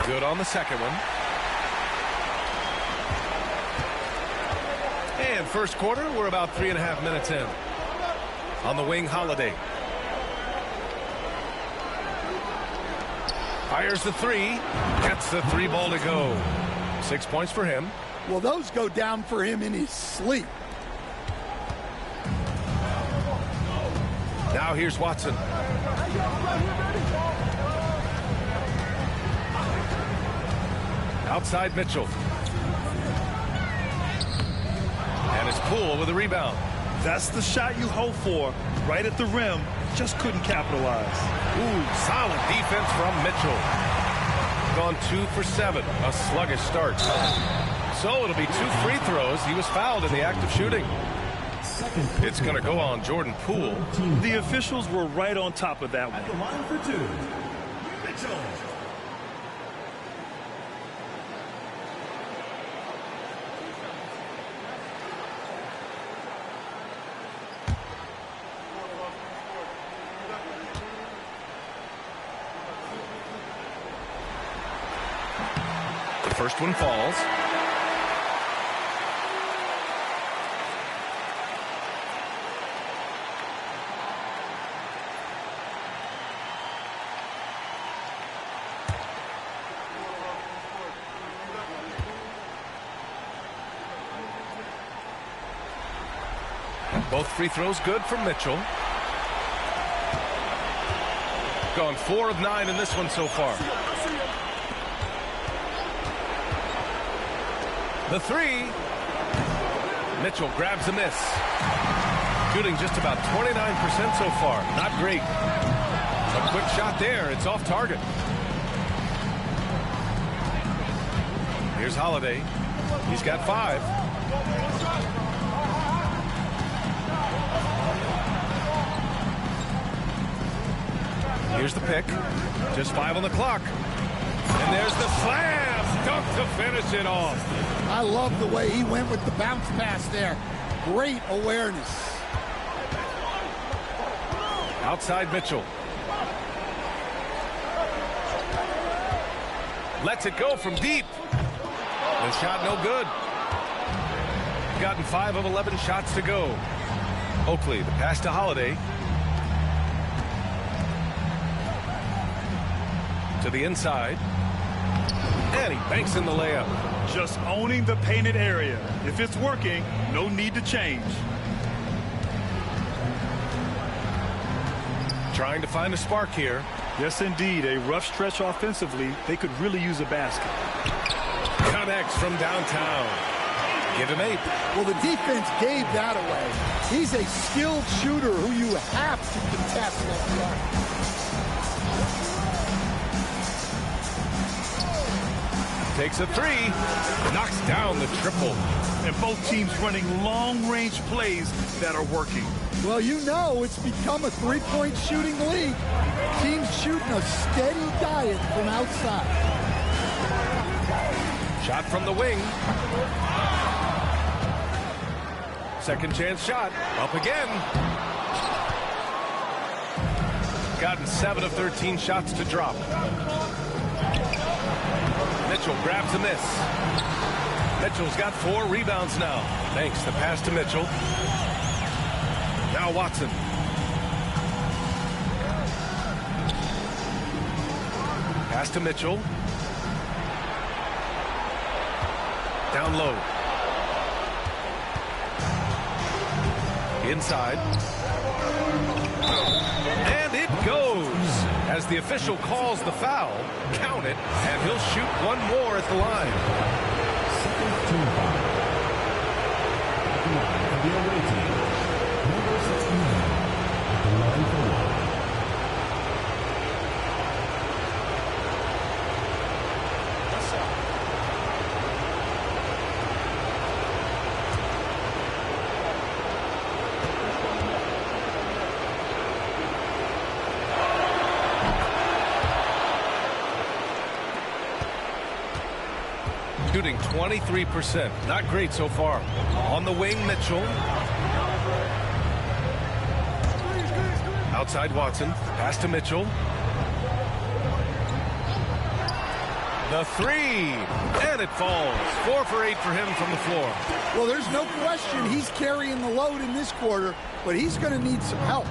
Good on the second one. And first quarter, we're about 3.5 minutes in. On the wing, Holiday. Fires the three. Gets the three ball to go. 6 points for him. Well, those go down for him in his sleep. Now here's Watson. Outside Mitchell. And it's Poole with a rebound. That's the shot you hope for. Right at the rim. Just couldn't capitalize. Ooh, solid defense from Mitchell. Gone 2 for 7. A sluggish start. So it'll be 2 free throws. He was fouled in the act of shooting. It's going to go on Jordan Poole. The officials were right on top of that one. At the line for 2, Mitchell. The first one falls. Both free throws good from Mitchell. Gone 4 of 9 in this one so far. The three. Mitchell grabs a miss. Shooting just about 29% so far. Not great. A quick shot there. It's off target. Here's Holiday. He's got 5. Here's the pick. Just 5 on the clock. And there's the slam. Dunk to finish it off. I love the way he went with the bounce pass there. Great awareness. Outside Mitchell. Lets it go from deep. The shot no good. Gotten 5 of 11 shots to go. Oakley, the pass to Holiday. To the inside. And he banks in the layup. Just owning the painted area. If it's working, no need to change. Trying to find a spark here. Yes, indeed. A rough stretch offensively. They could really use a basket. Connects from downtown. Give him 8. Well, the defense gave that away. He's a skilled shooter who you have to contest that shot. Takes a 3. Knocks down the triple. And both teams running long-range plays that are working. Well, you know it's become a three-point shooting league. Teams shooting a steady diet from outside. Shot from the wing. Second chance shot. Up again. Gotten 7 of 13 shots to drop. Mitchell grabs a miss. Mitchell's got 4 rebounds now. Thanks. The pass to Mitchell. Now Watson. Pass to Mitchell. Down low. Inside. And it goes. As the official calls the foul, count it, and he'll shoot one more at the line. Second team foul. At the line of the away team, number 69, at the line for 1. shooting 23%. Not great so far. On the wing, Mitchell. Outside Watson. Pass to Mitchell. The three. And it falls. 4 for 8 for him from the floor. Well, there's no question he's carrying the load in this quarter, but he's going to need some help.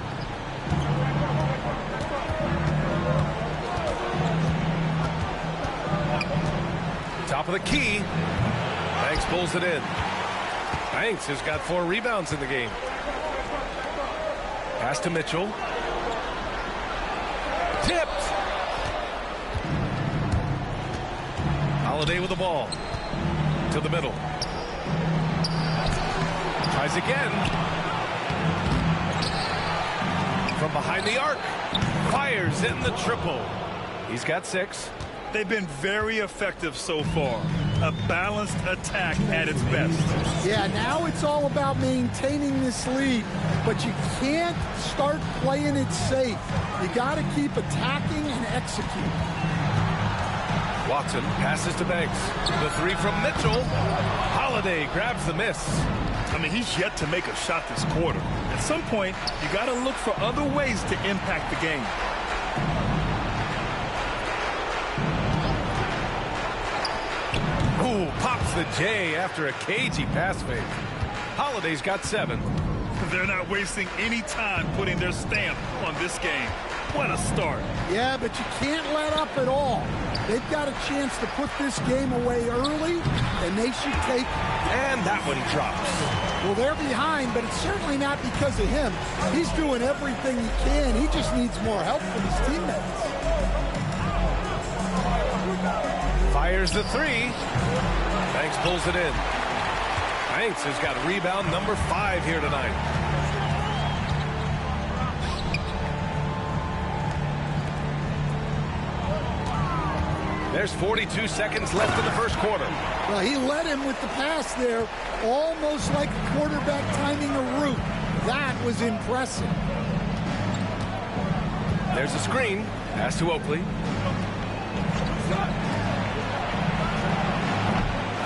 Top of the key. Banks pulls it in. Banks has got 4 rebounds in the game. Pass to Mitchell. Tipped. Holiday with the ball. To the middle. Tries again. From behind the arc. Fires in the triple. He's got 6. They've been very effective so far. A balanced attack at its best. Yeah, now it's all about maintaining this lead, but you can't start playing it safe. You got to keep attacking and executing. Watson passes to Banks. The 3 from Mitchell. Holiday grabs the miss. I mean, he's yet to make a shot this quarter. At some point, you got to look for other ways to impact the game. Ooh, pops the J after a cagey pass fake. Holiday's got 7. They're not wasting any time putting their stamp on this game. What a start. Yeah, but you can't let up at all. They've got a chance to put this game away early, and they should take it. And that one drops. Well, they're behind, but it's certainly not because of him. He's doing everything he can. He just needs more help from his teammates. Fires the 3. Banks pulls it in. Banks has got rebound number 5 here tonight. There's 42 seconds left in the first quarter. Well, he led him with the pass there, almost like a quarterback timing a route. That was impressive. There's a screen. Pass to Oakley.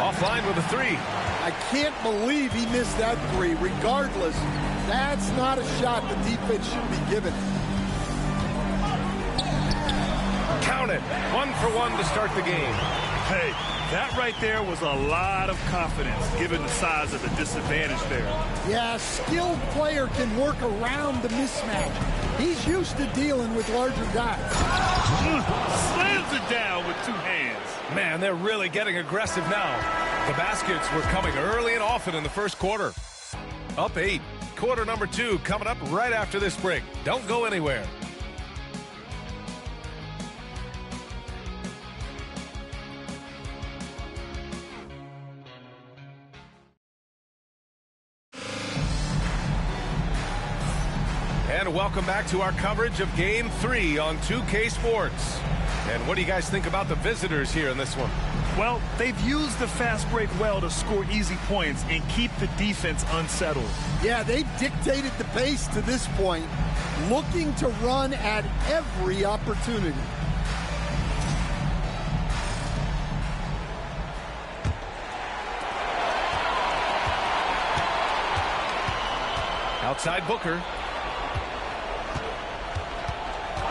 Offline with a 3. I can't believe he missed that 3. Regardless, that's not a shot the defense should be given. Count it. 1 for 1 to start the game. Hey, that right there was a lot of confidence given the size of the disadvantage there. Yeah, a skilled player can work around the mismatch. He's used to dealing with larger guys. Slams it down with 2 hands. Man, they're really getting aggressive now. The baskets were coming early and often in the first quarter. Up 8. Quarter number 2 coming up right after this break. Don't go anywhere. And welcome back to our coverage of Game 3 on 2K Sports. And what do you guys think about the visitors here in this one? Well, they've used the fast break well to score easy points and keep the defense unsettled. Yeah, they've dictated the pace to this point, looking to run at every opportunity. Outside Booker.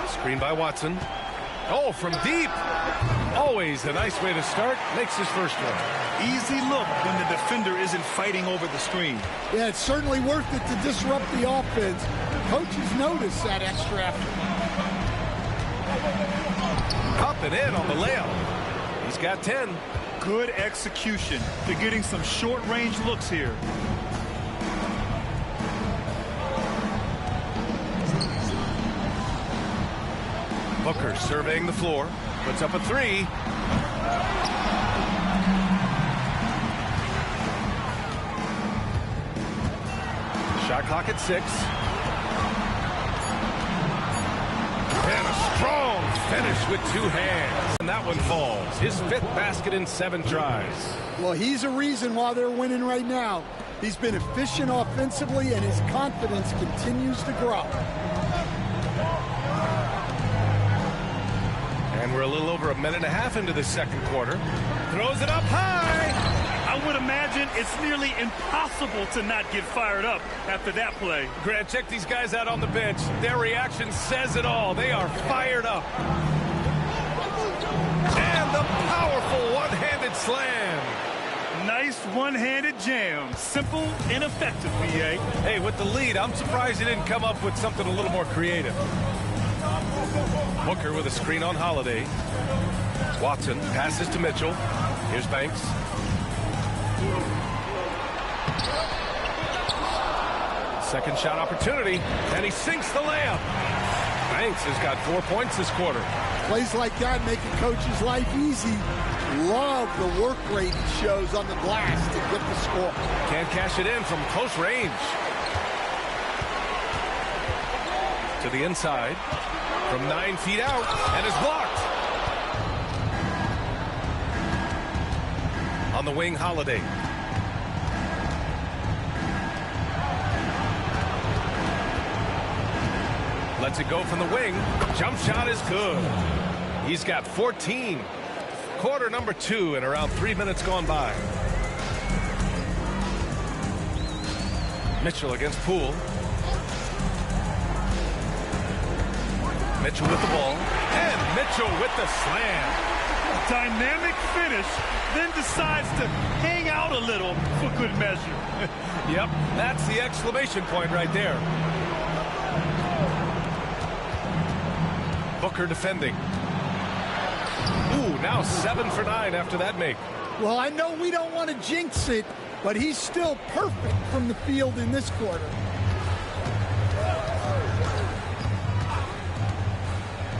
Screen by Watson. Oh, from deep. Always a nice way to start. Makes his first one. Easy look when the defender isn't fighting over the screen. Yeah, it's certainly worth it to disrupt the offense. Coaches notice that extra effort. Up and in on the layup. He's got 10. Good execution. They're getting some short-range looks here. Booker surveying the floor. Puts up a 3. Shot clock at 6. And a strong finish with 2 hands. And that one falls. His 5th basket in 7 tries. Well, he's a reason why they're winning right now. He's been efficient offensively, and his confidence continues to grow. And we're a little over a minute and a half into the second quarter. Throws it up high. I would imagine it's nearly impossible to not get fired up after that play. Grant, check these guys out on the bench. Their reaction says it all. They are fired up. And the powerful one-handed slam. Nice one-handed jam. Simple and effective, B.A. Hey, with the lead, I'm surprised he didn't come up with something a little more creative. Booker with a screen on Holiday. Watson passes to Mitchell. Here's Banks. Second shot opportunity, and he sinks the layup. Banks has got 4 points this quarter. Plays like that make a coach's life easy. Love the work rate he shows on the glass to get the score. Can't cash it in from close range. To the inside. From 9 feet out, and is blocked. On the wing, Holiday. Lets it go from the wing. Jump shot is good. He's got 14. Quarter number 2 and around 3 minutes gone by. Mitchell against Poole. Mitchell with the ball. And Mitchell with the slam. Dynamic finish, then decides to hang out a little for good measure. Yep, that's the exclamation point right there. Booker defending. Ooh, now 7 for 9 after that make. Well, I know we don't want to jinx it, but he's still perfect from the field in this quarter.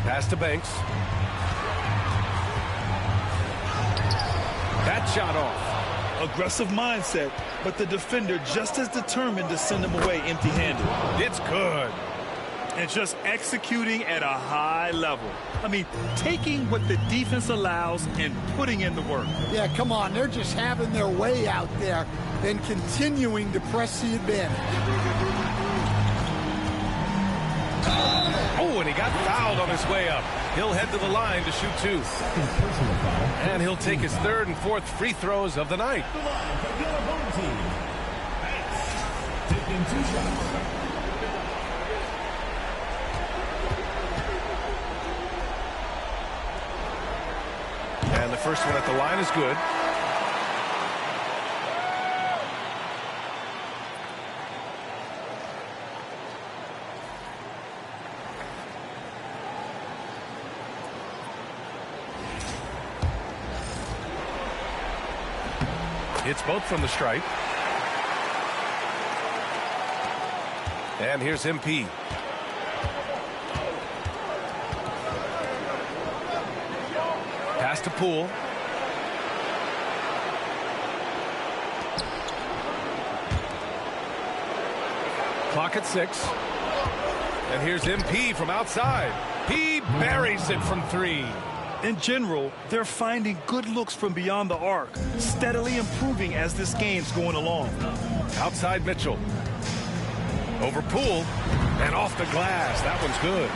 Pass to Banks. That shot off. Aggressive mindset, but the defender just as determined to send him away empty-handed. It's good. And just executing at a high level. I mean, taking what the defense allows and putting in the work. Yeah, come on. They're just having their way out there and continuing to press the advantage. Oh, and he got fouled on his way up. He'll head to the line to shoot 2. And he'll take his 3rd and 4th free throws of the night. Taking 2 shots. And the first one at the line is good. It's both from the stripe. And here's MP. Pass to Poole. Clock at 6. And here's MP from outside. He buries it from 3. In general, they're finding good looks from beyond the arc, steadily improving as this game's going along. Outside Mitchell. Over Poole. And off the glass. That one's good.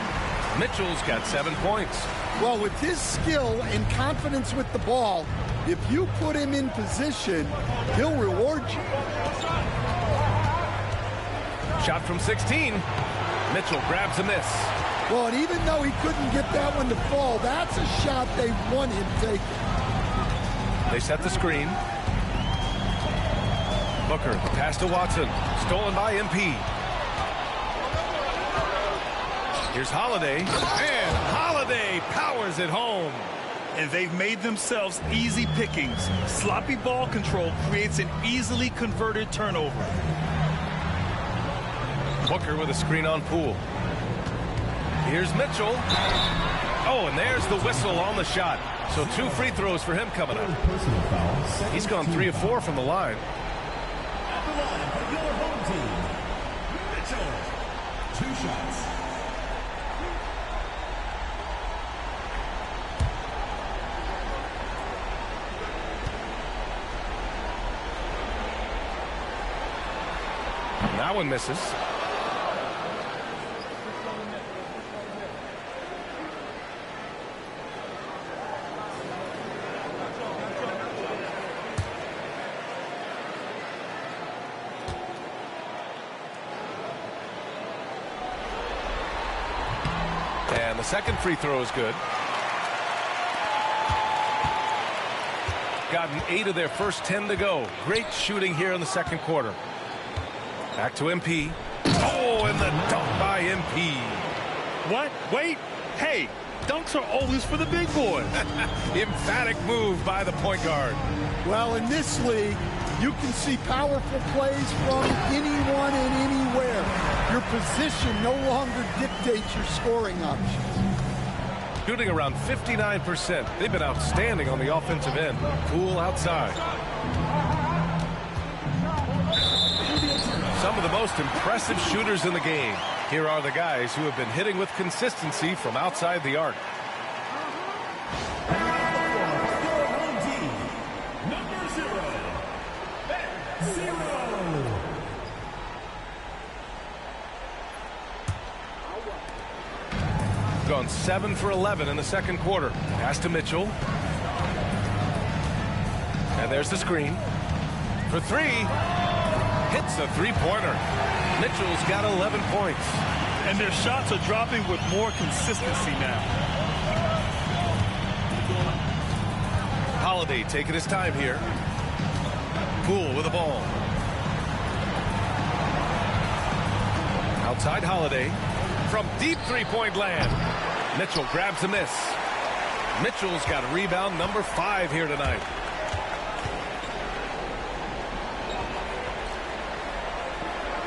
Mitchell's got 7 points. Well, with his skill and confidence with the ball, if you put him in position, he'll reward you. Shot from 16. Mitchell grabs a miss. Well, and even though he couldn't get that one to fall, that's a shot they want him taking. They set the screen. Booker, pass to Watson. Stolen by MP. Here's Holiday. And Holiday powers it home. And they've made themselves easy pickings. Sloppy ball control creates an easily converted turnover. Booker with a screen on Poole. Here's Mitchell. Oh, and there's the whistle on the shot. So 2 free throws for him coming up. He's gone 3 of 4 from the line. At the line for your home team, Mitchell. 2 shots. That one misses. And the second free throw is good. Gotten 8 of their first 10 to go. Great shooting here in the second quarter. Back to MP. Oh, and the dunk by MP. What? Wait. Hey, dunks are always for the big boys. Emphatic move by the point guard. Well, in this league, you can see powerful plays from anyone and anywhere. Your position no longer dictates your scoring options. Shooting around 59%. They've been outstanding on the offensive end. Poole outside. Some of the most impressive shooters in the game. Here are the guys who have been hitting with consistency from outside the arc. Gone 7 for 11 in the second quarter. Pass to Mitchell. And there's the screen. For 3. Hits the three-pointer. Mitchell's got 11 points. And their shots are dropping with more consistency now. Holiday taking his time here. Poole with the ball. Outside Holiday. From deep three-point land. Mitchell grabs a miss. Mitchell's got rebound number 5 here tonight.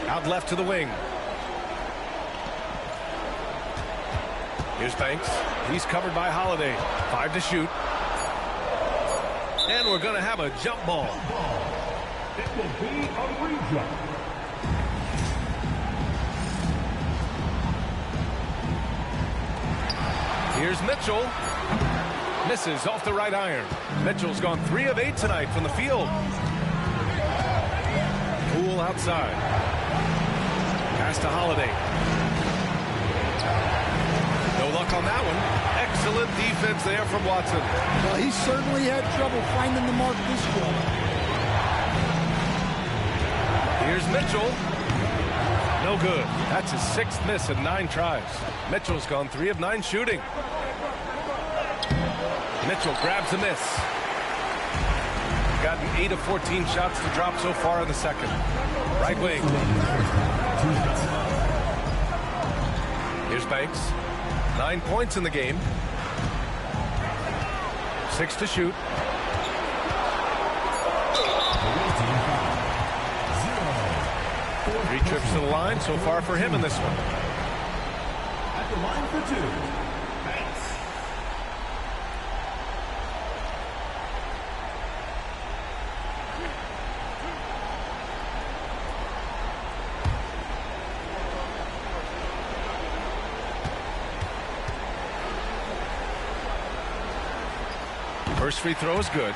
Out left to the wing. Here's Banks. He's covered by Holiday. 5 to shoot. And we're going to have a jump ball. It will be a re-jump. Here's Mitchell. Misses off the right iron. Mitchell's gone 3 of 8 tonight from the field. Poole outside. Pass to Holiday. No luck on that one. Excellent defense there from Watson. Well, he certainly had trouble finding the mark this quarter. Here's Mitchell. No good. That's his 6th miss in 9 tries. Mitchell's gone 3 of 9 shooting. Mitchell grabs a miss. Gotten 8 of 14 shots to drop so far in the second. Right wing. Here's Banks. 9 points in the game. 6 to shoot. 3 trips to the line so far for him in this one. At the line for 2, Banks. First free throw is good.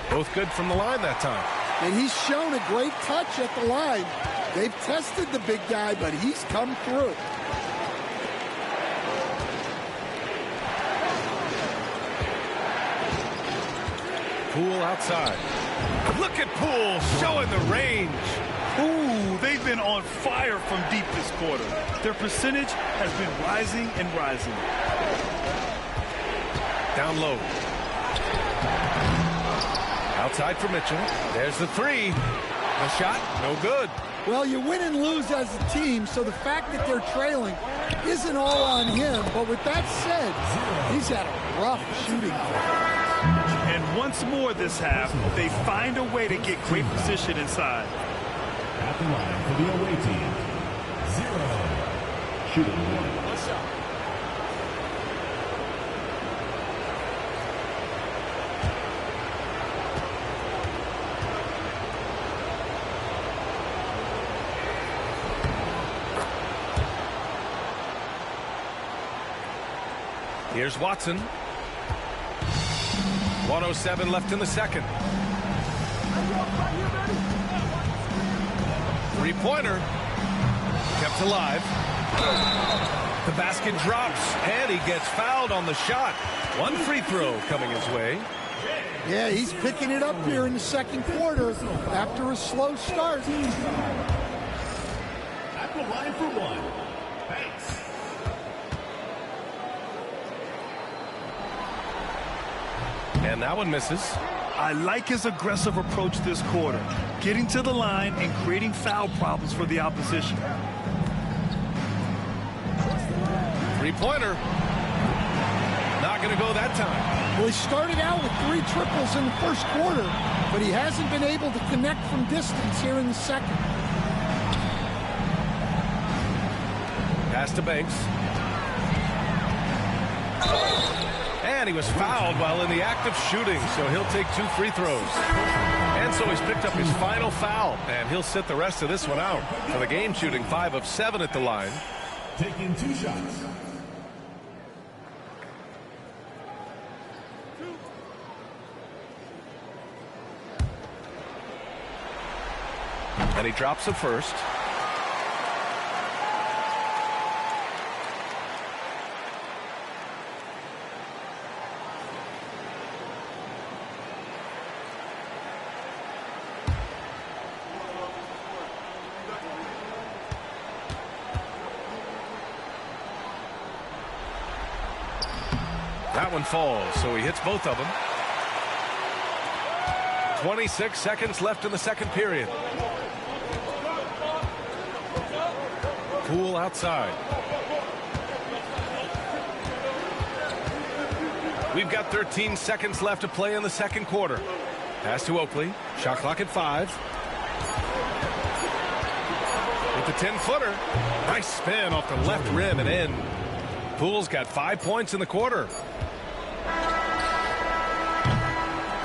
Both good from the line that time. And he's shown a great touch at the line. They've tested the big guy, but he's come through. Poole outside. Look at Poole showing the range. Ooh, they've been on fire from deep this quarter. Their percentage has been rising and rising. Down low. Outside for Mitchell. There's the 3. The shot, no good. Well, you win and lose as a team, so the fact that they're trailing isn't all on him. But with that said, he's had a rough shooting game. And once more this half, they find a way to get great position inside. At the line for the away team, 0. Shooting 1. Here's Watson. 1:07 left in the second. Three-pointer. Kept alive. The basket drops, and he gets fouled on the shot. One free throw coming his way. Yeah, he's picking it up here in the second quarter after a slow start. At the line for one, Banks. And that one misses. I like his aggressive approach this quarter, getting to the line and creating foul problems for the opposition. Three-pointer. Not going to go that time. Well, he started out with 3 triples in the first quarter, but he hasn't been able to connect from distance here in the second. Pass to Banks. And he was fouled while in the act of shooting, so he'll take 2 free throws. And so he's picked up his final foul, and he'll sit the rest of this one out for the game, shooting 5 of 7 at the line. Taking 2 shots. And he drops it first. That one falls, so he hits both of them. 26 seconds left in the second period. Poole outside. We've got 13 seconds left to play in the second quarter. Pass to Oakley. Shot clock at 5. With the 10-footer. Nice spin off the left rim and in. Poole's got 5 points in the quarter.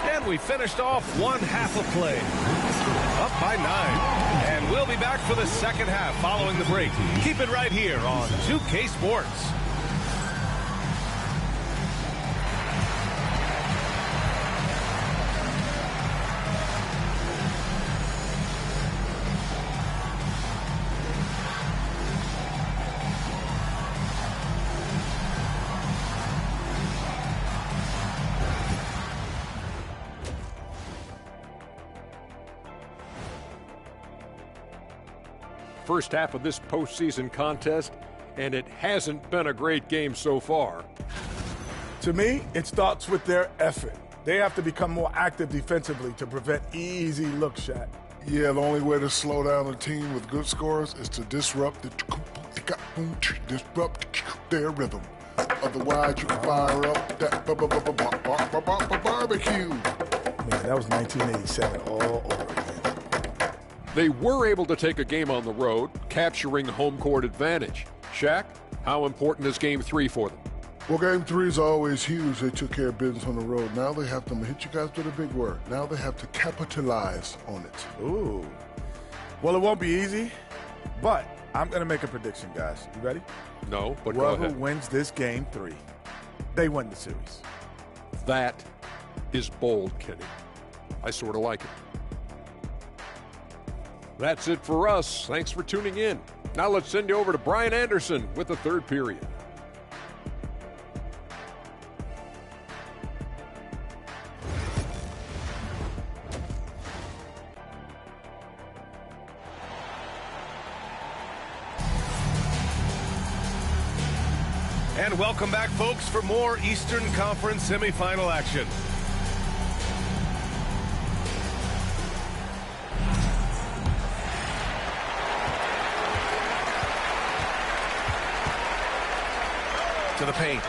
And we finished off one half of play. Up by 9. And we'll be back for the second half following the break. Keep it right here on 2K Sports. First half of this postseason contest, and it hasn't been a great game so far. To me, it starts with their effort. They have to become more active defensively to prevent easy look shot. Yeah, the only way to slow down a team with good scores is to disrupt their rhythm. Otherwise, you can fire up that barbecue. Man, that was 1987 all over again. They were able to take a game on the road, capturing home court advantage. Shaq, how important is Game 3 for them? Well, Game 3 is always huge. They took care of business on the road. Now they have to hit you guys with a big word. Now they have to capitalize on it. Ooh. Well, it won't be easy, but I'm going to make a prediction, guys. You ready? No, but go Whoever ahead. wins this Game 3, they win the series. That is bold, Kenny. I sort of like it. That's it for us. Thanks for tuning in. Now let's send you over to Brian Anderson with the third period. And welcome back, folks, for more Eastern Conference semifinal action. To the paint.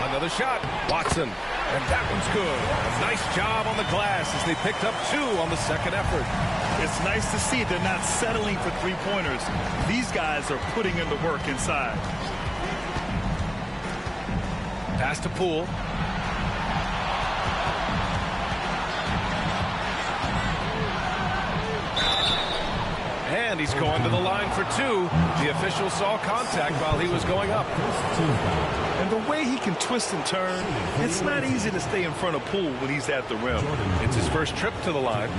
Another shot. Watson. And that one's good. A nice job on the glass as they picked up 2 on the second effort. It's nice to see they're not settling for three-pointers. These guys are putting in the work inside. Pass to Poole. And he's going to the line for 2. The official saw contact while he was going up. And the way he can twist and turn, it's not easy to stay in front of Poole when he's at the rim. It's his first trip to the line.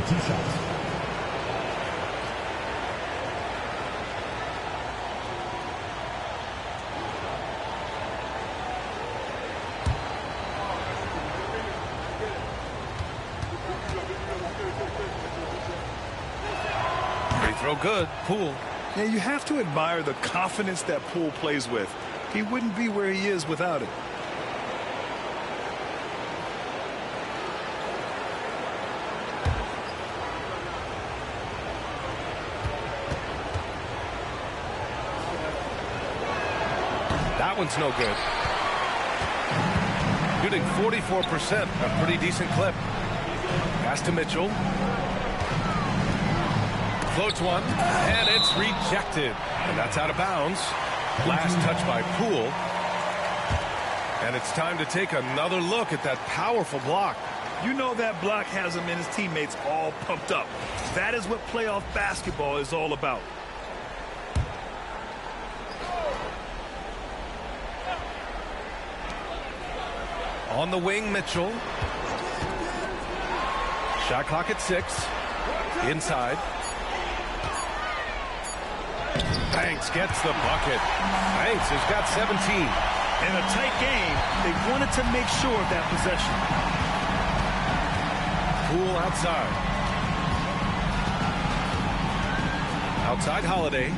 throw good. Poole. Yeah, you have to admire the confidence that Poole plays with. He wouldn't be where he is without it. That one's no good. Shooting 44%, a pretty decent clip. Pass to Mitchell. Floats one, and it's rejected. And that's out of bounds. Last touch by Poole. And it's time to take another look at that powerful block. You know that block has him and his teammates all pumped up. That is what playoff basketball is all about. On the wing, Mitchell. Shot clock at 6. Inside. Banks gets the bucket. Banks has got 17. In a tight game, they wanted to make sure of that possession. Poole outside. Outside Holiday.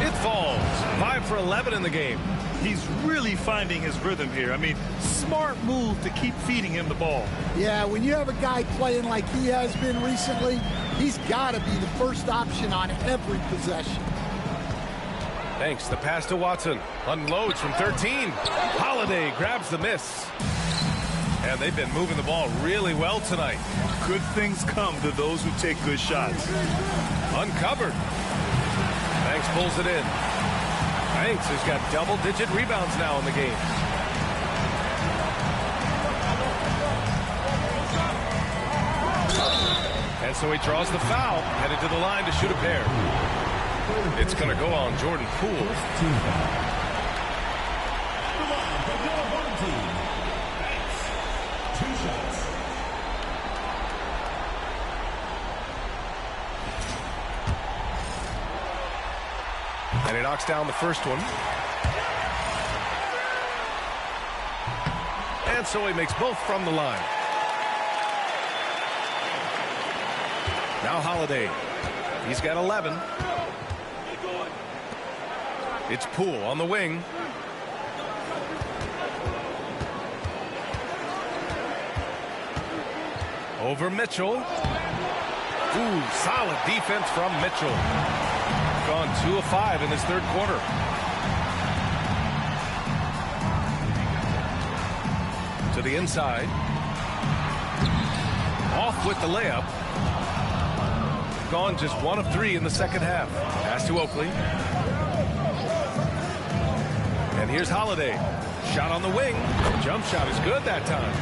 It falls. 5 for 11 in the game. He's really finding his rhythm here. I mean, smart move to keep feeding him the ball. Yeah, when you have a guy playing like he has been recently, he's got to be the first option on every possession. Thanks. The pass to Watson. Unloads from 13. Holiday grabs the miss. And they've been moving the ball really well tonight. Good things come to those who take good shots. Uncovered. Banks pulls it in. Banks has got double-digit rebounds now in the game. And so he draws the foul, headed to the line to shoot a pair. It's going to go on Jordan Poole. And he knocks down the first one. And so he makes both from the line. Now Holiday. He's got 11. It's Poole on the wing. Over Mitchell. Ooh, solid defense from Mitchell. Gone 2 of 5 in this third quarter. To the inside. Off with the layup. Gone just 1 of 3 in the second half. Pass to Oakley. And here's Holiday. Shot on the wing. Jump shot is good that time.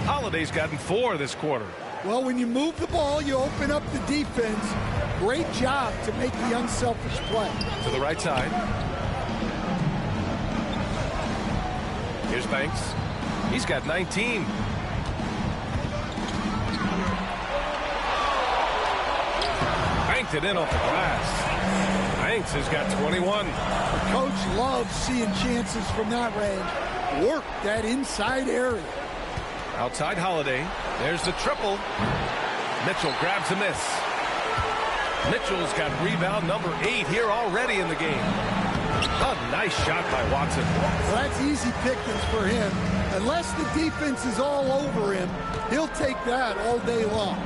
Holiday's gotten 4 this quarter. Well, when you move the ball, you open up the defense. Great job to make the unselfish play. To the right side. Here's Banks. He's got 19. Banked it in off the glass. Banks has got 21. Coach loves seeing chances from that range. Work that inside area. Outside Holiday. There's the triple. Mitchell grabs a miss. Mitchell's got rebound number 8 here already in the game. A nice shot by Watson. Well, that's easy pickings for him. Unless the defense is all over him, he'll take that all day long.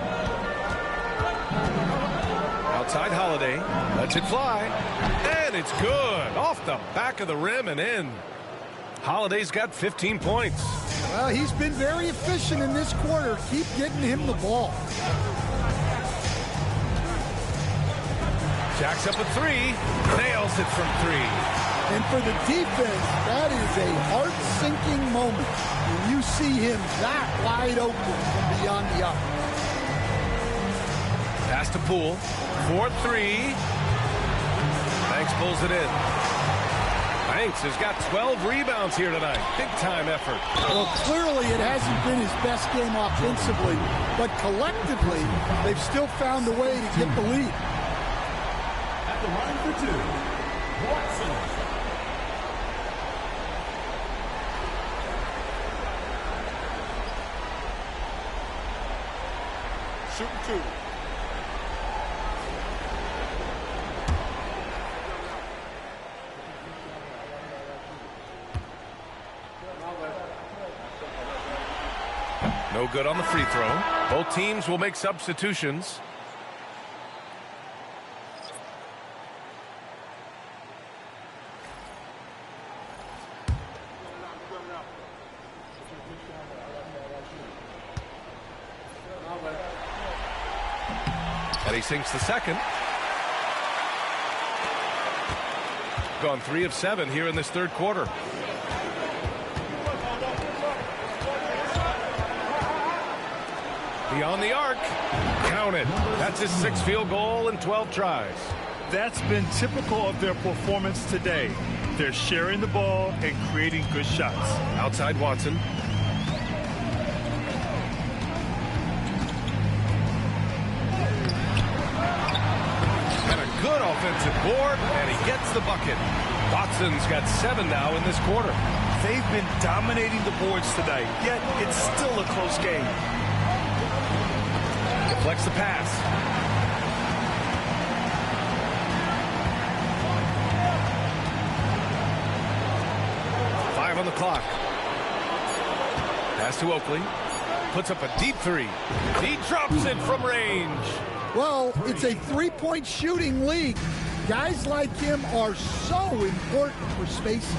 Outside Holiday. Lets it fly. And it's good. Off the back of the rim and in. Holiday's got 15 points. Well, he's been very efficient in this quarter. Keep getting him the ball. Jacks up a 3. Nails it from 3. And for the defense, that is a heart-sinking moment when you see him that wide open from beyond the arc. Pass to Poole. 4-3. Banks pulls it in. Banks has got 12 rebounds here tonight. Big-time effort. Well, clearly it hasn't been his best game offensively, but collectively, they've still found a way to get the lead. At the line for 2, Watson. shooting 2. No good on the free throw. Both teams will make substitutions. And he sinks the second. Gone 3 of 7 here in this third quarter. Beyond the arc. Counted. That's his 6th field goal in 12 tries. That's been typical of their performance today. They're sharing the ball and creating good shots. Outside Watson. And a good offensive board, and he gets the bucket. Watson's got 7 now in this quarter. They've been dominating the boards tonight, yet it's still a close game. Deflects the pass. On the clock. Pass to Oakley. Puts up a deep 3. He drops it from range. Well, it's a 3-point shooting league. Guys like him are so important for spacing.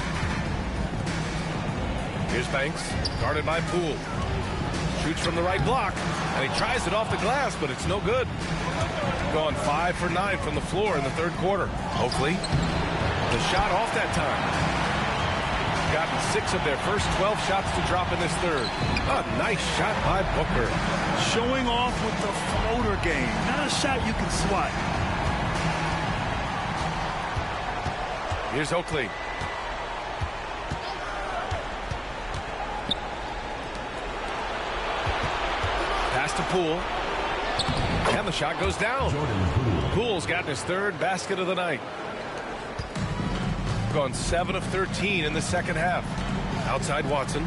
Here's Banks, guarded by Poole. Shoots from the right block, and he tries it off the glass, but it's no good. Gone 5 for 9 from the floor in the third quarter. Oakley, the shot off that time. Gotten 6 of their first 12 shots to drop in this third. A nice shot by Booker. Showing off with the floater game. Not a shot you can swat. Here's Oakley. Pass to Poole. And the shot goes down. Poole's gotten his 3rd basket of the night. Gone 7 of 13 in the second half. Outside Watson.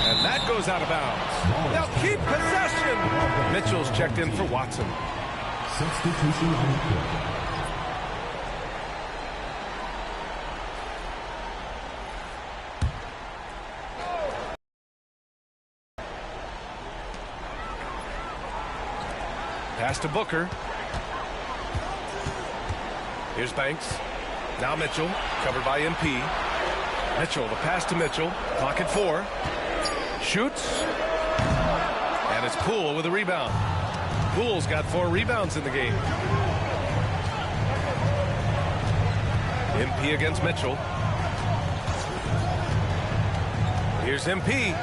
And that goes out of bounds. They'll keep possession. Mitchell's checked in for Watson. Substitution on the court. Pass to Booker. Here's Banks. Now Mitchell, covered by MP. Mitchell, the pass to Mitchell. Clock at 4. Shoots. And it's Poole with a rebound. Poole's got 4 rebounds in the game. MP against Mitchell. Here's MP.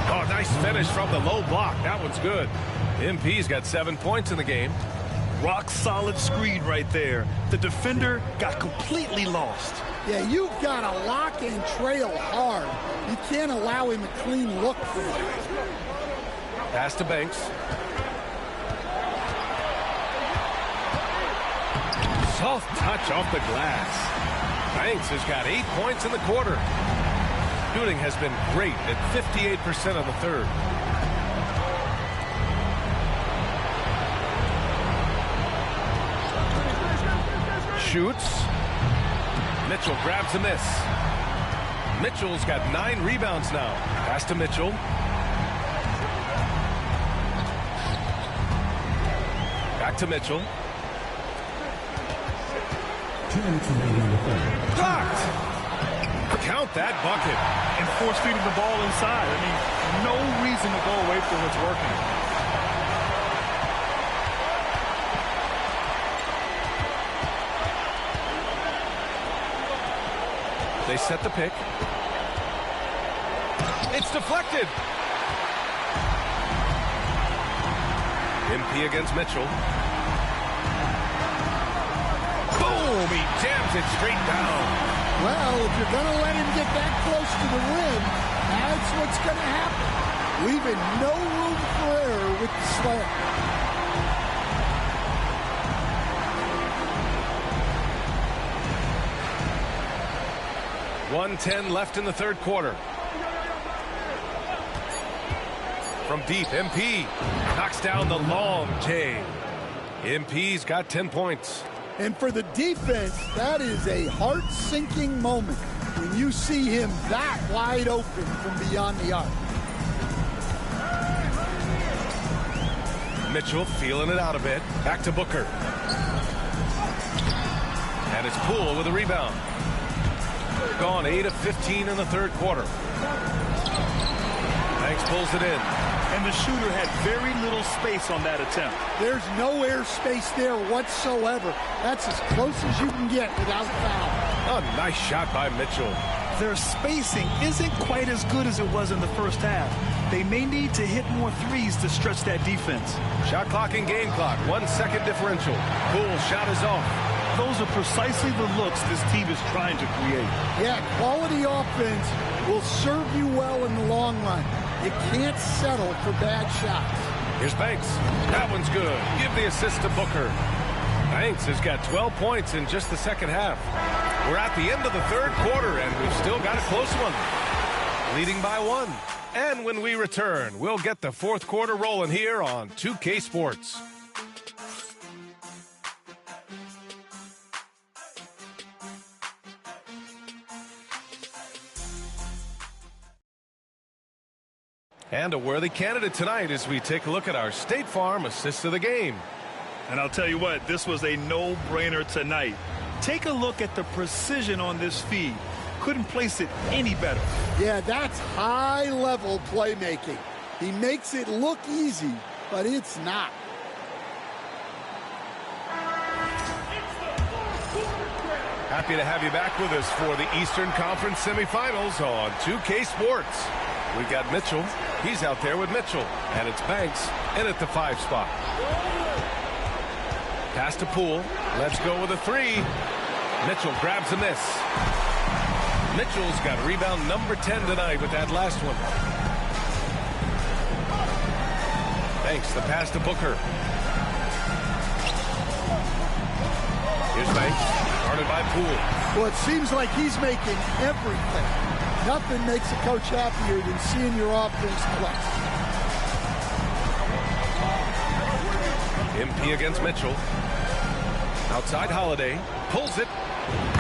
Oh, nice finish from the low block. That one's good. MP's got 7 points in the game. Rock solid screen right there. The defender got completely lost. Yeah, you've got to lock and trail hard. You can't allow him a clean look for you. Pass to Banks. Soft touch off the glass. Banks has got 8 points in the quarter. Shooting has been great at 58% of the third. Shoots. Mitchell grabs a miss. Mitchell's got 9 rebounds now. Pass to Mitchell. Back to Mitchell. 2 minutes remaining in the third. Blocked. Count that bucket. And force feeding the ball inside. I mean, no reason to go away from what's working. They set the pick. It's deflected. MP against Mitchell. Boom! He jams it straight down. Well, if you're going to let him get that close to the rim, that's what's going to happen. Leaving no room for error with the slam. 1:10 left in the third quarter. From deep, MP knocks down the long J. MP's got 10 points. And for the defense, that is a heart-sinking moment when you see him that wide open from beyond the arc. Mitchell feeling it out a bit. Back to Booker. And it's Poole with a rebound. Gone 8 of 15 in the third quarter. Banks pulls it in. And the shooter had very little space on that attempt. There's no air space there whatsoever. That's as close as you can get without foul. A nice shot by Mitchell. Their spacing isn't quite as good as it was in the first half. They may need to hit more threes to stretch that defense. Shot clock and game clock. 1 second differential. Poole's shot is off. Those are precisely the looks this team is trying to create. Yeah, quality offense will serve you well in the long run. You can't settle for bad shots. Here's Banks. That one's good. Give the assist to Booker. Banks has got 12 points in just the second half. We're at the end of the third quarter, and we've still got a close one. Leading by 1. And when we return, we'll get the fourth quarter rolling here on 2K Sports. And a worthy candidate tonight as we take a look at our State Farm assist of the game. And I'll tell you what, this was a no-brainer tonight. Take a look at the precision on this feed. Couldn't place it any better. Yeah, that's high-level playmaking. He makes it look easy, but it's not. Happy to have you back with us for the Eastern Conference semifinals on 2K Sports. We've got Mitchell. He's out there with Mitchell. And it's Banks in at the 5 spot. Pass to Poole. Let's go with a 3. Mitchell grabs a miss. Mitchell's got rebound number 10 tonight with that last one. Banks, the pass to Booker. Here's Banks, guarded by Poole. Well, it seems like he's making everything. Nothing makes a coach happier than seeing your offense play. MP against Mitchell. Outside Holiday. Pulls it.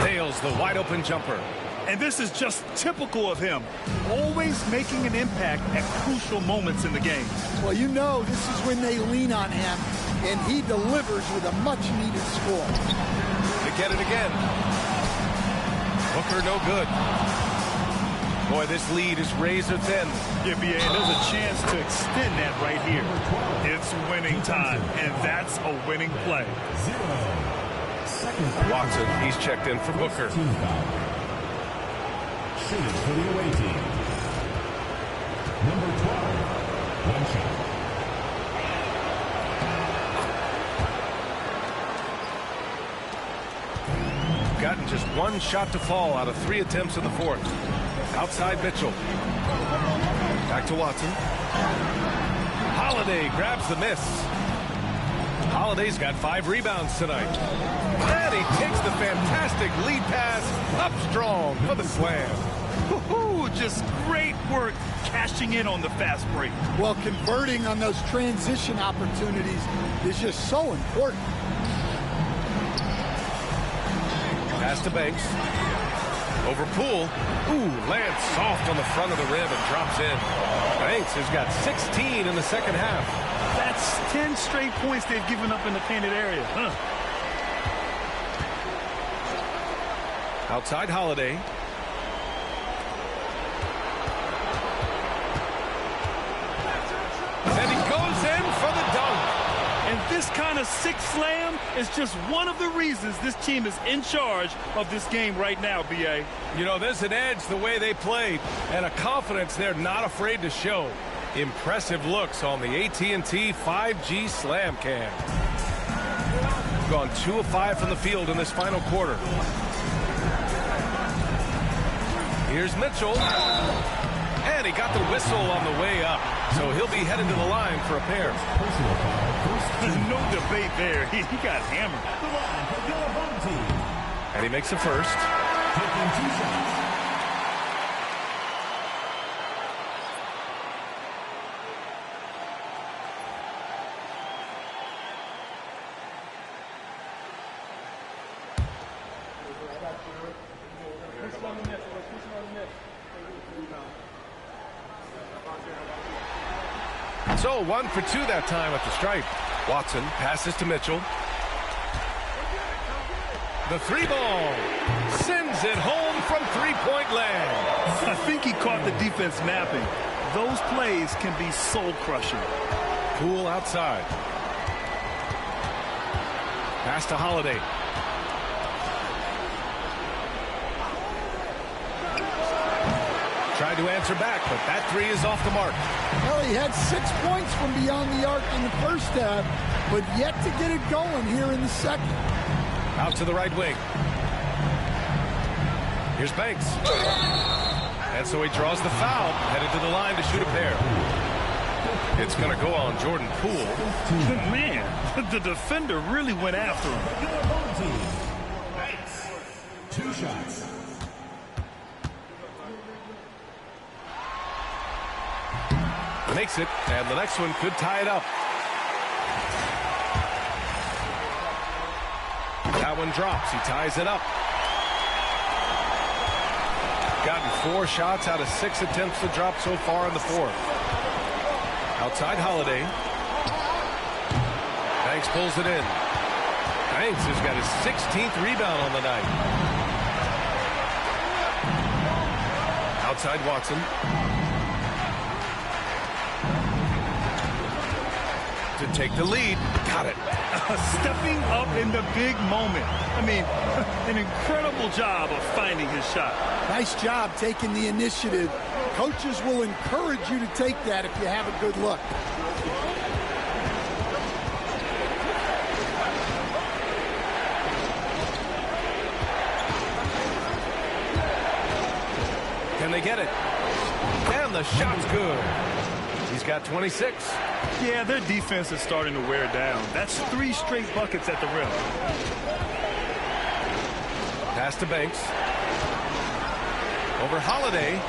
Nails the wide open jumper. And this is just typical of him. Always making an impact at crucial moments in the game. Well, you know this is when they lean on him, and he delivers with a much-needed score. To get it again. Booker no good. Boy, this lead is razor thin. Yeah, BA, there's a chance to extend that right here. It's winning time, and that's a winning play. Watson, he's checked in for Booker. Shooting for the away team. Number 12, 1 shot. Gotten just 1 shot to fall out of 3 attempts in the fourth. Outside Mitchell. Back to Watson. Holiday grabs the miss. Holiday's got 5 rebounds tonight. And he takes the fantastic lead pass up strong for the slam. Woo-hoo, just great work cashing in on the fast break. Well, converting on those transition opportunities is just so important. Pass to Banks. Over Poole. Ooh, lands soft on the front of the rim and drops in. Banks has got 16 in the second half. That's 10 straight points they've given up in the painted area. Outside Holiday. And he goes in for the dunk. And this kind of sick slam is just one of the reasons this team is in charge of this game right now, BA. You know, there's an edge the way they played and a confidence they're not afraid to show. Impressive looks on the AT&T 5G Slam Cam. Gone 2 of 5 from the field in this final quarter. Here's Mitchell. And he got the whistle on the way up. So he'll be headed to the line for a pair. No debate there. He got hammered. And he makes a first. Taking 2 shots. So 1 for 2 that time at the stripe. Watson passes to Mitchell. The 3-ball sends it home from three-point land. I think he caught the defense napping. Those plays can be soul-crushing. Poole outside. Pass to Holiday. Tried to answer back, but that three is off the mark. Well, he had 6 points from beyond the arc in the first half, but yet to get it going here in the second. Out to the right wing. Here's Banks. And so he draws the foul, headed to the line to shoot a pair. It's going to go on Jordan Poole. Man, the defender really went after him. Banks. 2 shots. Makes it, and the next one could tie it up. That one drops. He ties it up. Gotten 4 shots out of 6 attempts to drop so far in the fourth. Outside Holiday. Banks pulls it in. Banks has got his 16th rebound on the night. Outside Watson. To take the lead. Got it. Stepping up in the big moment. I mean, an incredible job of finding his shot. Nice job taking the initiative. Coaches will encourage you to take that if you have a good look. Can they get it? And the shot's good. He's got 26. Yeah, their defense is starting to wear down. That's 3 straight buckets at the rim. Pass to Banks. Over Holiday.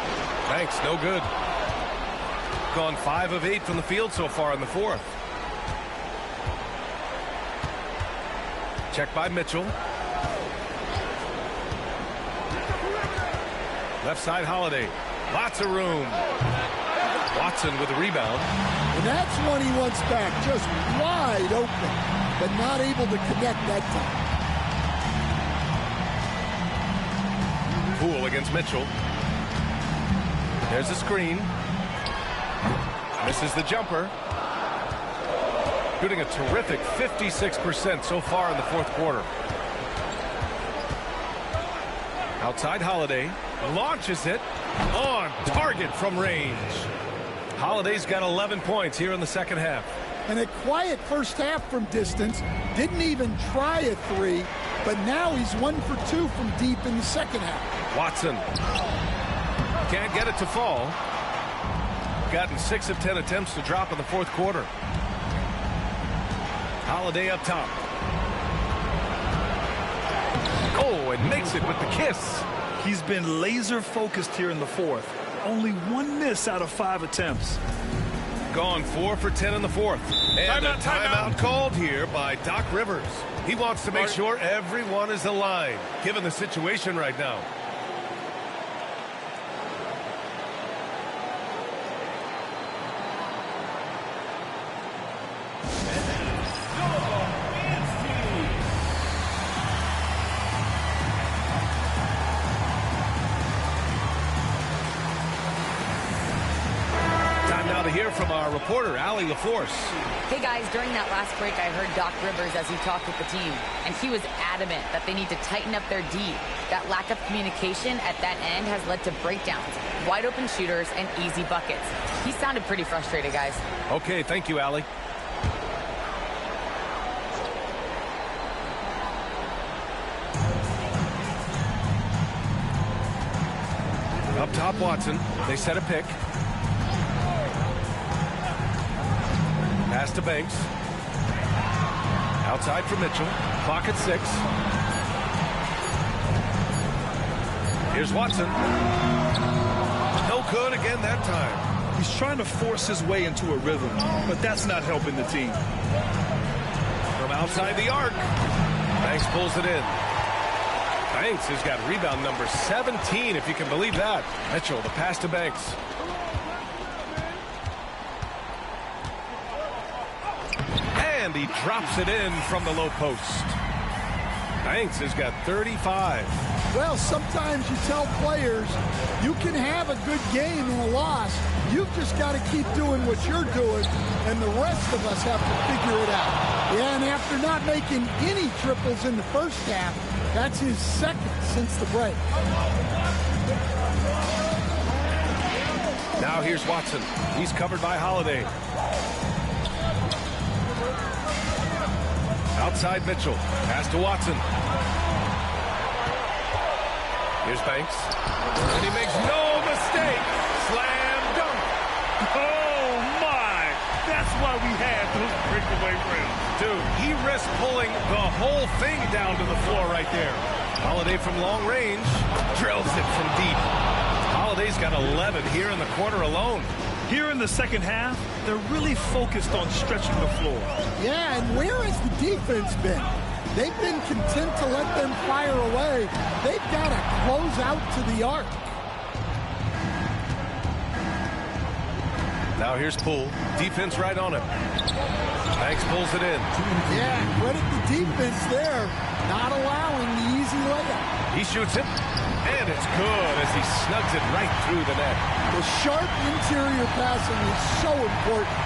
Banks, no good. Gone 5 of 8 from the field so far in the fourth. Check by Mitchell. Left side Holiday. Lots of room. Watson with the rebound. And that's one he wants back. Just wide open, but not able to connect that time. Poole against Mitchell. There's a screen. Misses the jumper. Shooting a terrific 56% so far in the fourth quarter. Outside Holiday. Launches it. On target from range. Holiday's got 11 points here in the second half. And a quiet first half from distance. Didn't even try a 3, but now he's 1 for 2 from deep in the second half. Watson. Can't get it to fall. Gotten 6 of 10 attempts to drop in the fourth quarter. Holiday up top. Oh, and makes it with the kiss. He's been laser focused here in the fourth. Only 1 miss out of 5 attempts. Gone 4 for 10 in the fourth. And a timeout called here by Doc Rivers. He wants to make sure everyone is aligned, given the situation right now. From our reporter, Allie LaForce. Hey guys, during that last break, I heard Doc Rivers as he talked with the team, and he was adamant that they need to tighten up their D. That lack of communication at that end has led to breakdowns, wide open shooters, and easy buckets. He sounded pretty frustrated, guys. Okay, thank you, Allie. Up top, Watson. They set a pick. Pass to Banks. Outside for Mitchell. Clock at 6. Here's Watson. No good again that time. He's trying to force his way into a rhythm, but that's not helping the team. From outside the arc. Banks pulls it in. Banks has got rebound number 17, if you can believe that. Mitchell, the pass to Banks. And he drops it in from the low post. Banks has got 35. Well, sometimes you tell players you can have a good game in a loss. You've just got to keep doing what you're doing, and the rest of us have to figure it out. Yeah, and after not making any triples in the first half, that's his second since the break. Now here's Watson. He's covered by Holiday. Outside Mitchell. Pass to Watson. Here's Banks. And he makes no mistake. Slam dunk. Oh, my. That's why we had those breakaway rims. Dude, he risked pulling the whole thing down to the floor right there. Holiday from long range. Drills it from deep. Holiday's got 11 here in the quarter alone. Here in the second half, they're really focused on stretching the floor. Yeah, and where has the defense been? They've been content to let them fire away. They've got to close out to the arc. Now here's Poole. Defense right on him. Banks pulls it in. Yeah, credit the defense there, not allowing the easy layup. He shoots it, and it's good as he snugs it right through the net. The sharp interior passing is so important.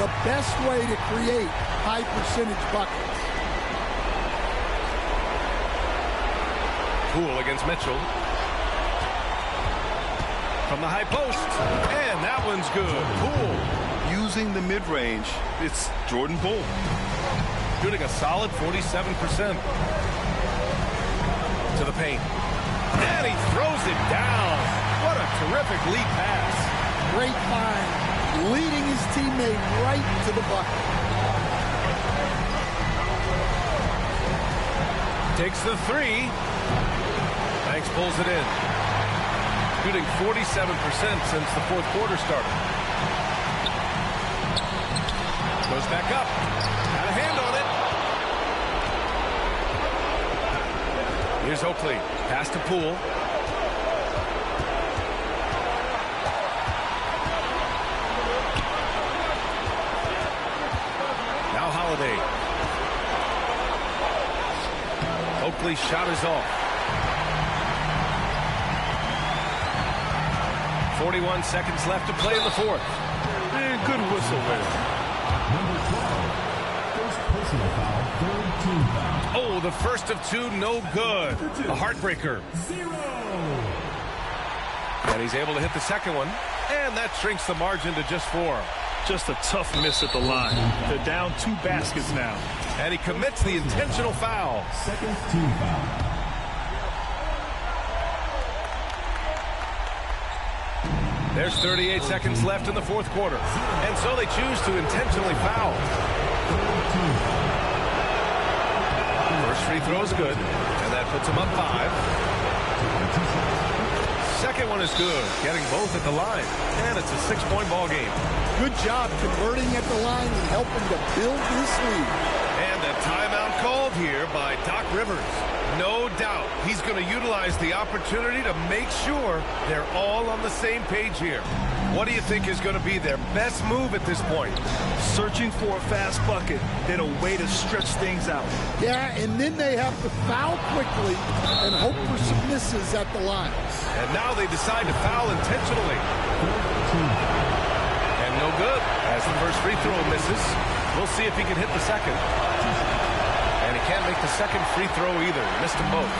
The best way to create high percentage buckets. Poole against Mitchell. From the high post. And that one's good. Poole. Using the mid-range, it's Jordan Poole. Shooting a solid 47%. To the paint. And he throws it down. What a terrific lead pass. Great find. Leading his teammate right to the bucket. Takes the three. Banks pulls it in. Shooting 47% since the fourth quarter started. Goes back up. Got a hand on it. Here's Oakley. Pass to Poole. Now Holiday. Oakley's shot is off. 41 seconds left to play in the fourth. And good whistle there. Number 12. First personal foul, third team foul. Oh, the first of two, no good. A heartbreaker. 0. And he's able to hit the second one. And that shrinks the margin to just 4. Just a tough miss at the line. They're down 2 baskets now. And he commits the intentional foul. Second team foul. There's 38 seconds left in the fourth quarter. And so they choose to intentionally foul. First free throw is good. And that puts him up 5. Second one is good. Getting both at the line. And it's a 6-point ball game. Good job converting at the line and helping to build this lead. And a timeout called here by Doc Rivers. No doubt he's going to utilize the opportunity to make sure they're all on the same page here. What do you think is going to be their best move at this point? Searching for a fast bucket, then a way to stretch things out. Yeah, and then they have to foul quickly and hope for some misses at the line. And now they decide to foul intentionally. And no good as the first free throw misses. We'll see if he can hit the second. And he can't make the second free throw either. Missed them both.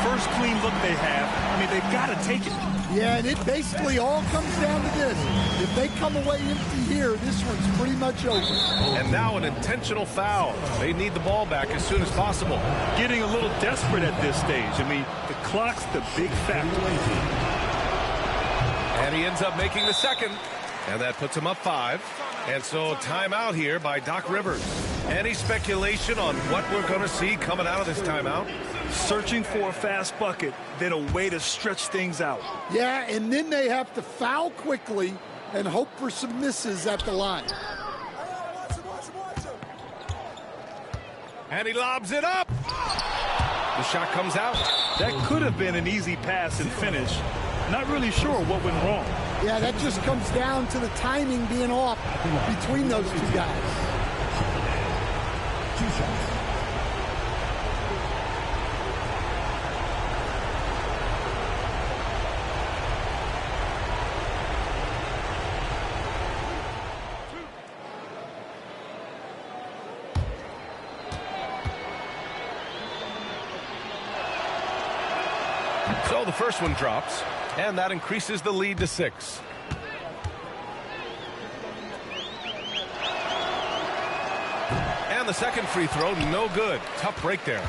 First clean look they have. I mean, they've got to take it. Yeah, and it basically all comes down to this. If they come away empty here, this one's pretty much over. And now an intentional foul. They need the ball back as soon as possible. Getting a little desperate at this stage. I mean, the clock's the big factor. And he ends up making the second. And that puts him up 5. And so timeout here by Doc Rivers. Any speculation on what we're going to see coming out of this timeout? Searching for a fast bucket, then a way to stretch things out. Yeah, and then they have to foul quickly and hope for some misses at the line. And he lobs it up. The shot comes out. That could have been an easy pass and finish. Not really sure what went wrong. Yeah, that just comes down to the timing being off between those two guys. 2 shots. So the first one drops, and that increases the lead to 6. And the second free throw, no good. Tough break there.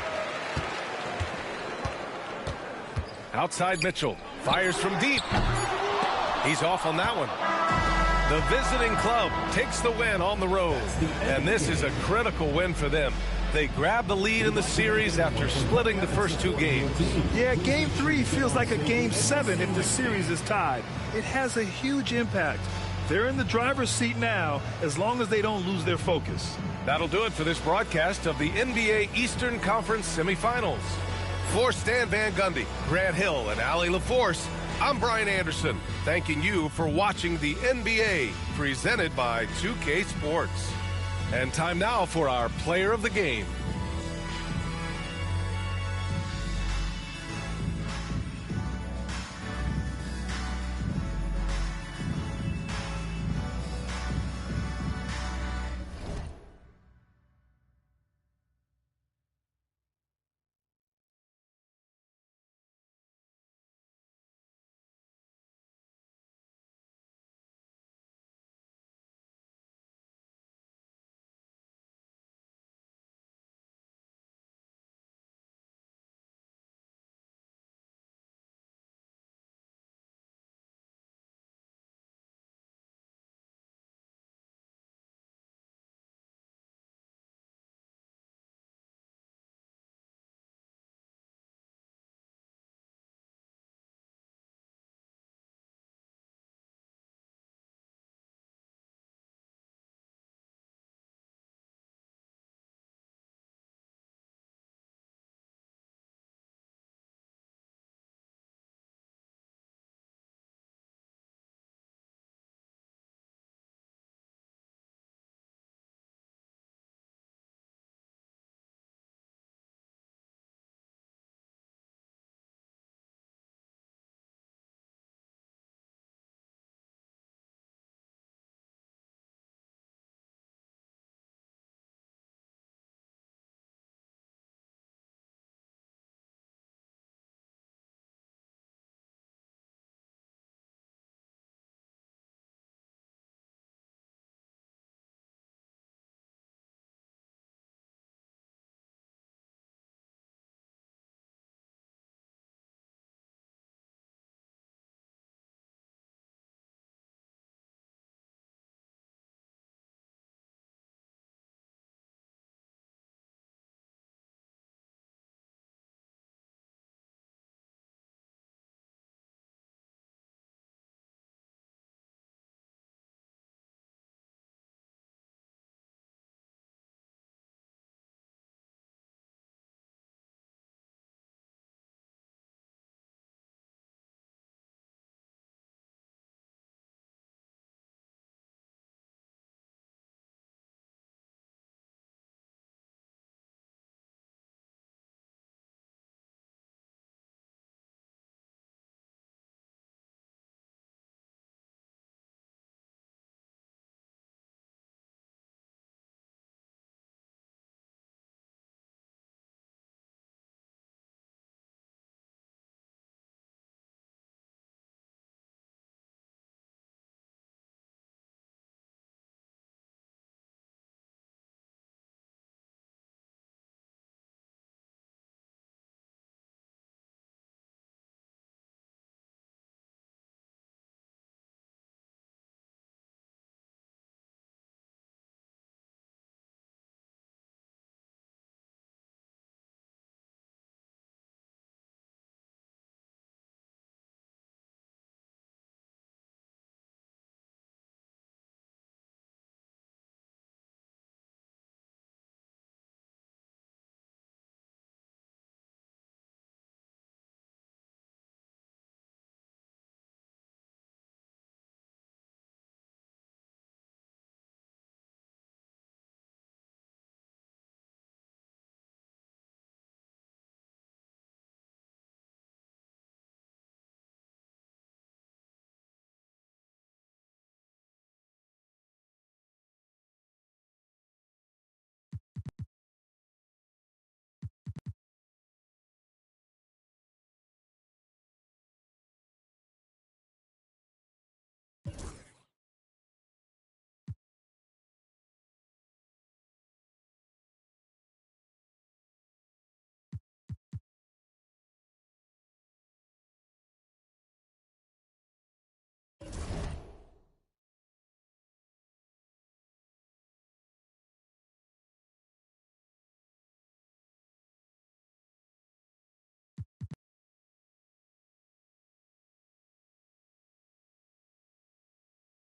Outside Mitchell, fires from deep. He's off on that one. The visiting club takes the win on the road, and this is a critical win for them. They grab the lead in the series after splitting the first 2 games. Yeah, Game 3 feels like a Game 7 if the series is tied. It has a huge impact. They're in the driver's seat now as long as they don't lose their focus. That'll do it for this broadcast of the NBA Eastern Conference semifinals. For Stan Van Gundy, Grant Hill, and Allie LaForce, I'm Brian Anderson, thanking you for watching the NBA presented by 2K Sports. And time now for our player of the game.